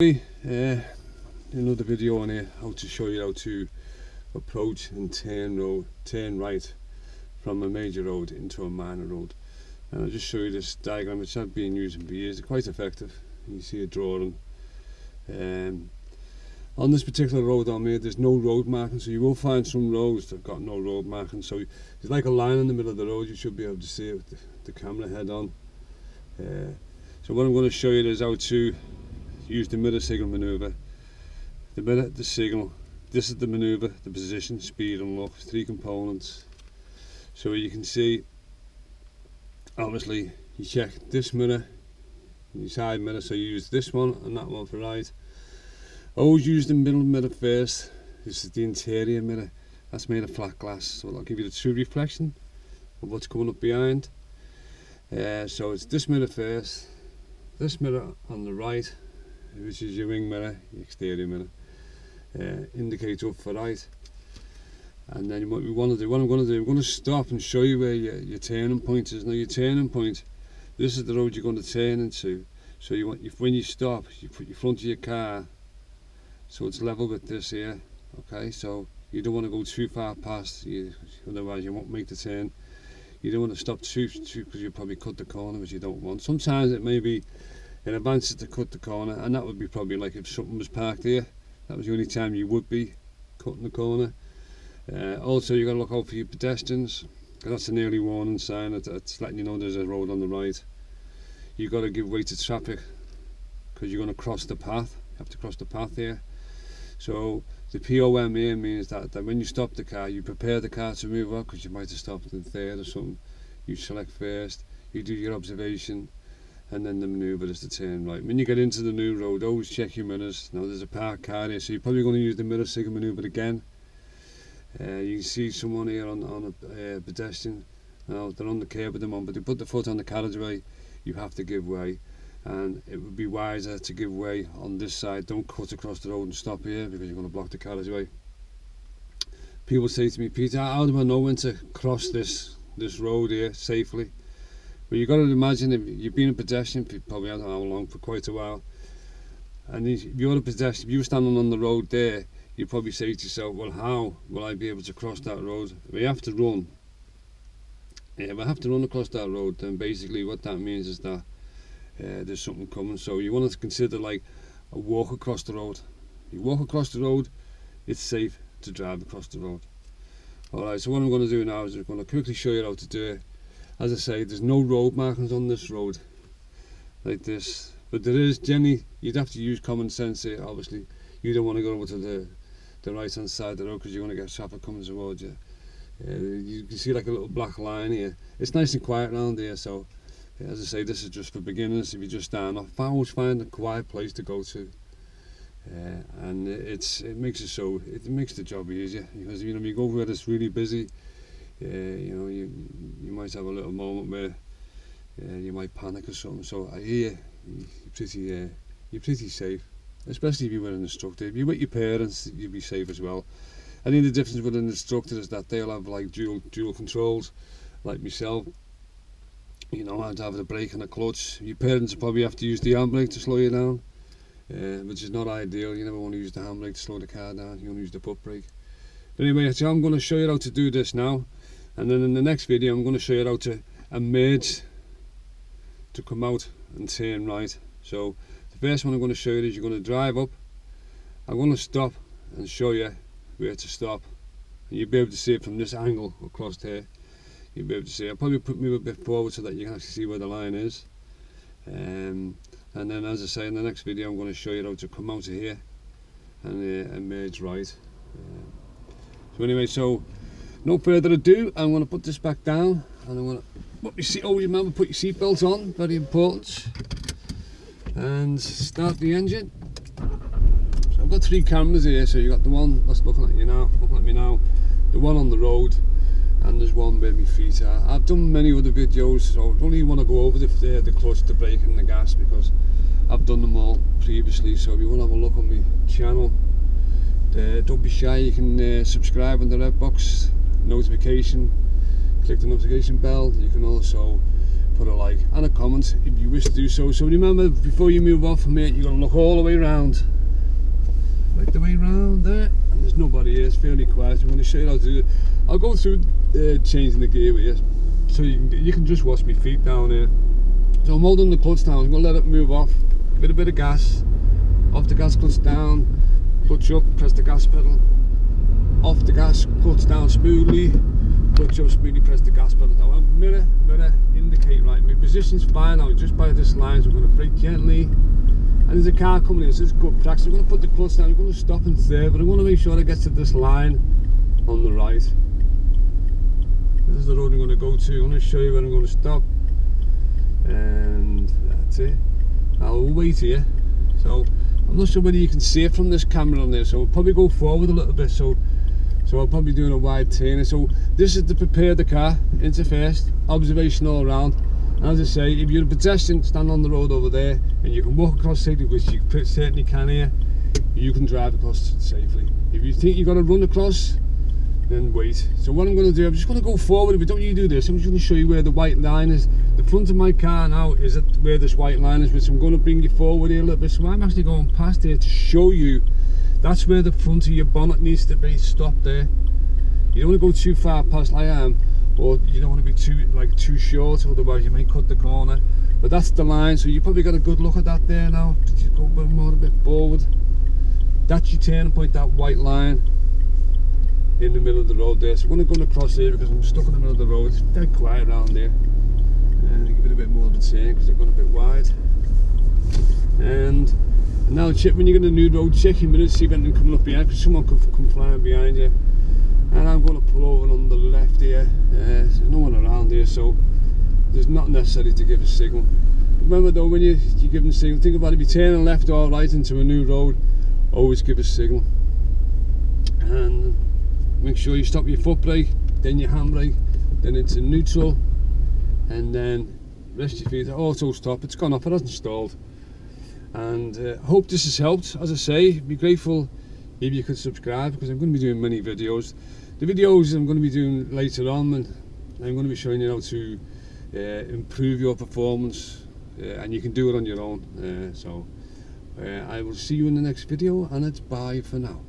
Another video on here, how to show you how to approach and turn right from a major road into a minor road. And I'll just show you this diagram which I've been using for years. It's quite effective. You see a drawing. On this particular road on here, there's no road marking, so you will find some roads that have got no road marking. So there's like a line in the middle of the road. You should be able to see it with the camera head on. So what I'm going to show you is how to use the mirror signal manoeuvre. The mirror, the signal, this is the manoeuvre, the position, speed and look, 3 components. So you can see, obviously you check this mirror, your side mirror, so you use this one and that one for right. Always use the middle mirror first. This is the interior mirror, that's made of flat glass, so that'll give you the true reflection of what's coming up behind. So it's this mirror first, this mirror on the right, which is your wing mirror, your exterior mirror, indicates up for right. And then what I'm going to do, I'm going to stop and show you where your turning point is. Now your turning point, this is the road you're going to turn into. So when you stop, you put your front of your car so it's level with this here. Okay, so you don't want to go too far past, otherwise you won't make the turn. You don't want to stop too because you'll probably cut the corner, which you don't want. Sometimes it may be in advance to cut the corner, and that would be probably like if something was parked here, that was the only time you would be cutting the corner. Also you got to look out for your pedestrians, because that's an early warning sign. It's letting you know there's a road on the right. You've got to give way to traffic because you're going to cross the path. You have to cross the path here. So the POM here means that when you stop the car, you prepare the car to move up, because you might have stopped in third or something. You select first, you do your observation, and then the manoeuvre is to turn right. When you get into the new road, always check your mirrors. Now there's a parked car here, so you're probably going to use the mirror signal manoeuvre again. You can see someone here on a pedestrian. Now they're on the curb at the moment, but they put the foot on the carriageway, you have to give way. And it would be wiser to give way on this side. Don't cut across the road and stop here, because you're going to block the carriageway. People say to me, Peter, how do I know when to cross this road here safely? Well, you've got to imagine, if you've been a pedestrian for probably, I don't know how long, for quite a while, and if you're a pedestrian, if you're standing on the road there, you probably say to yourself, well, how will I be able to cross that road? We have to run. Yeah, we have to run across that road. Then basically what that means is that there's something coming. So you want to consider like a walk across the road. You walk across the road, it's safe to drive across the road. Alright, so what I'm going to do now is I'm going to quickly show you how to do it. As I say, there's no road markings on this road like this, but there is generally, you'd have to use common sense here. Obviously you don't want to go over to the right hand side of the road, because you're going to get traffic coming towards you. You can see like a little black line here. It's nice and quiet around here, so as I say, this is just for beginners. If you just stand off, I always find a quiet place to go to, and it makes the job easier, because you go where it's really busy. You might have a little moment where you might panic or something. So here you're pretty safe, especially if you're with an instructor. If you're with your parents, you'll be safe as well. I think the difference with an instructor is that they'll have like dual controls, like myself. I'd have the brake and the clutch. Your parents probably have to use the handbrake to slow you down, which is not ideal. You never want to use the handbrake to slow the car down. You want to use the foot brake. But anyway, so I'm going to show you how to do this now, and then in the next video I'm going to show you how to emerge, to come out and turn right. So the first one I'm going to show you is you're going to drive up. I'm going to stop and show you where to stop, and you'll be able to see it from this angle across here. You'll be able to see. I'll probably move a bit forward so that you can actually see where the line is. And then, as I say, in the next video I'm going to show you how to come out of here and emerge right. So anyway, so no further ado, I'm going to put this back down, and I'm going to put your seat. Always remember, put your seatbelt on, very important, and start the engine. So I've got 3 cameras here. So you got the one that's looking at me now, the one on the road, and there's one where my feet are. I've done many other videos, so I don't even want to go over the clutch, the brake and the gas, because I've done them all previously. So if you want to have a look on my channel, don't be shy, you can subscribe on the red box notification, click the notification bell. You can also put a like and a comment if you wish to do so. So remember, before you move off from here, you're going to look all the way around, like the way around there, and there's nobody here. It's fairly quiet. I'm going to show you how to do it. I'll go through changing the gear with you, so you can just watch my feet down here. So I'm holding the clutch down. I'm going to let it move off with a bit of gas. Off the gas, clutch down, clutch up, press the gas pedal. Off the gas, clutch down smoothly, clutch up smoothly, press the gas pedal down. Mirror, indicate right. My position's fine now, just by this line, so I'm going to brake gently. And there's a car coming in, so it's good practice. I'm going to put the clutch down, I'm going to stop in third, but I'm going to make sure I get to this line on the right. This is the road I'm going to go to. I'm going to show you where I'm going to stop. And that's it. I'll wait here. So I'm not sure whether you can see it from this camera on there, so I'll probably go forward a little bit, so I'll probably doing a wide turn. So this is to prepare the car into first, observation all around. And as I say, if you're a pedestrian, stand on the road over there and you can walk across safely, which you certainly can here, you can drive across safely. If you think you've got to run across, then wait. So what I'm going to do, I'm just going to go forward, but don't you do this, I'm just going to show you where the white line is. The front of my car now is at where this white line is, which I'm going to bring you forward here a little bit. So I'm actually going past here to show you that's where the front of your bonnet needs to be. Stop there. You don't want to go too far past like I am, or you don't want to be too short, otherwise you may cut the corner. But that's the line, so you probably got a good look at that there now. Just go a bit forward. That's your turning point, that white line in the middle of the road there. So I'm going to go across here because I'm stuck in the middle of the road. It's dead quiet around there. And give it a bit more of a turn because they're going a bit wide. And now check when you're on a new road, check your mirrors, see if anything coming up behind, because someone could come flying behind you. And I'm going to pull over on the left here. There's no one around here, so there's not necessary to give a signal. Remember though, when you're giving a signal, think about if you're turning left or right into a new road, always give a signal. And make sure you stop your foot brake, then your handbrake, then into neutral, and then rest your feet. Auto stop. It's gone off, it hasn't stalled. And hope this has helped. As I say, be grateful if you could subscribe, because I'm going to be doing many videos. The videos I'm going to be doing later on, and I'm going to be showing you how to improve your performance, and you can do it on your own. I will see you in the next video, and it's bye for now.